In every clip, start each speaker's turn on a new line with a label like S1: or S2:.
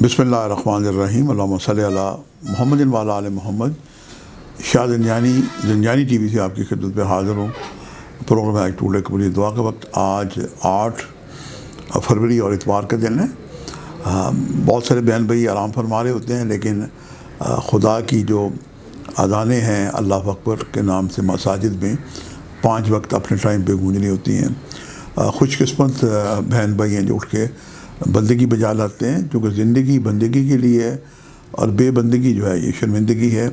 S1: بسم اللہ الرحمن الرحیم، اللہم صلی علی محمد و علی آل محمد۔ شاہ زنجانی ٹی وی سے آپ کی خدمت پہ حاضر ہوں۔ پروگرام ہے ٹوڈے قبولی دعا کا وقت۔ آج 8 فروری اور اتوار کا دن ہے۔ بہت سارے بہن بھائی آرام فرما رہے ہوتے ہیں، لیکن خدا کی جو اذانیں ہیں اللہ اکبر کے نام سے مساجد میں 5 وقت اپنے ٹائم پہ گونجنی ہوتی ہیں۔ خوش قسمت بہن بھائی ہیں جو اٹھ کے بندگی بجا لاتے ہیں، کیونکہ زندگی بندگی کے لیے ہے اور بے بندگی جو ہے یہ شرمندگی ہے۔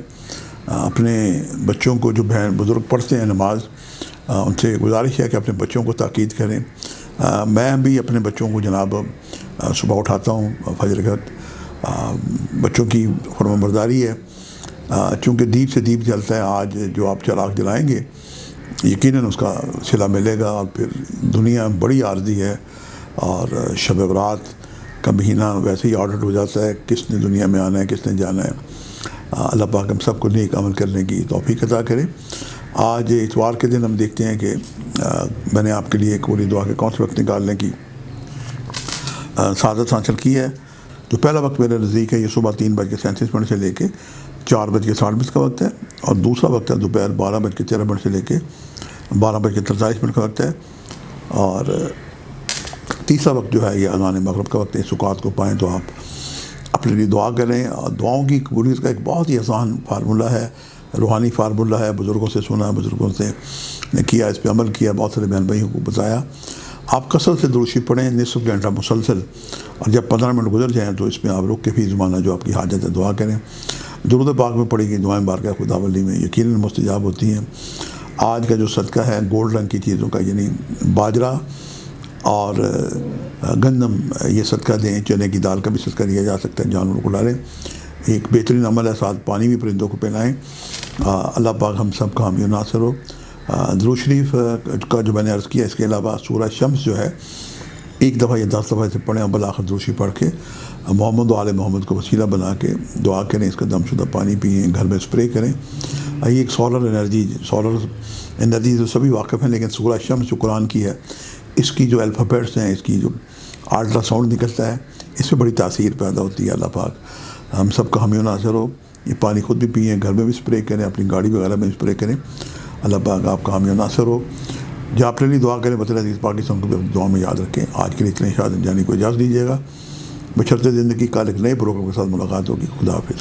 S1: اپنے بچوں کو جو بہن بزرگ پڑھتے ہیں نماز، ان سے گزارش ہے کہ اپنے بچوں کو تاکید کریں۔ میں بھی اپنے بچوں کو جناب صبح اٹھاتا ہوں فجر کے وقت۔ بچوں کی فرما برداری ہے، چونکہ دیپ سے دیپ جلتا ہے۔ آج جو آپ چراغ جلائیں گے یقیناً اس کا صلہ ملے گا۔ اور پھر دنیا بڑی عارضی ہے، اور شب برات کا مہینہ ویسے ہی آرڈر ہو جاتا ہے، کس نے دنیا میں آنا ہے، کس نے جانا ہے۔ اللہ پاک ہم سب کو نیک عمل کرنے کی توفیق عطا کرے۔ آج اتوار کے دن ہم دیکھتے ہیں کہ میں نے آپ کے لیے قبولی دعا کے کون سے وقت نکالنے کی سعادت حاصل کی ہے۔ جو پہلا وقت میرے نزدیک ہے یہ صبح 3:37 سے لے کے 4:60 کا وقت ہے، اور دوسرا وقت ہے دوپہر 12:13 سے لے کے 12:43 کا وقت ہے، اور تیسرا وقت جو ہے یہ اذان مغرب کا وقت ہے۔ اس اوقات کو پائیں تو آپ اپنے لیے دعا کریں۔ اور دعاؤں کی قبولیت کا ایک بہت ہی آسان فارمولہ ہے، روحانی فارمولہ ہے۔ بزرگوں سے سنا، بزرگوں سے کیا، اس پہ عمل کیا، بہت سارے بہن بھائیوں کو بتایا۔ آپ کثرت سے درود شریف پڑھیں، نصف گھنٹہ مسلسل، اور جب 15 منٹ گزر جائیں تو اس میں آپ رک کے فی زمانہ جو آپ کی حاجت ہے دعا کریں۔ درود پاک میں پڑھی گئی دعائیں بارگاہ خدا ولی میں یقیناً مستجاب ہوتی ہیں۔ آج کا جو صدقہ ہے گولڈ رنگ کی چیزوں کا، یعنی باجرہ اور گندم، یہ صدقہ دیں۔ چنے کی دال کا بھی صدقہ دیا جا سکتا ہے، جانوروں کو ڈالیں، ایک بہترین عمل ہے۔ ساتھ پانی بھی پرندوں کو پلائیں۔ اللہ پاک ہم سب کا حامی و ناصر ہو۔ درود شریف کا جو میں نے عرض کیا، اس کے علاوہ سورہ شمس جو ہے 1 دفعہ یا 10 دفعہ سے پڑھیں، اور بالآخر درود شریف پڑھ کے محمد و آل محمد کو وسیلہ بنا کے دعا کریں۔ اس کا دم شدہ پانی پئیں، گھر میں اسپرے کریں۔ یہ ایک سولر انرجی تو سبھی واقف ہیں، لیکن سورہ شمس جو قرآن کی ہے، اس کی جو الفابیٹس ہیں، اس کی جو الٹرا ساؤنڈ نکلتا ہے، اس پہ بڑی تاثیر پیدا ہوتی ہے۔ اللہ پاک ہم سب کا حامی و ناصر ہو۔ یہ پانی خود بھی پئیں، گھر میں بھی اسپرے کریں، اپنی گاڑی وغیرہ میں اسپرے کریں۔ اللہ پاک آپ کا حامی و ناصر ہو۔ جو اپنے لیے دعا کریں بطور عزیز پاکستان کو بھی اپنی دعا میں یاد رکھیں۔ آج کے لیے اتنے شاہ زنجانی کو اجازت دیجیے گا، بشرطِ زندگی کل ایک نئے پروگرام کے ساتھ ملاقات ہوگی۔ خدا حافظ۔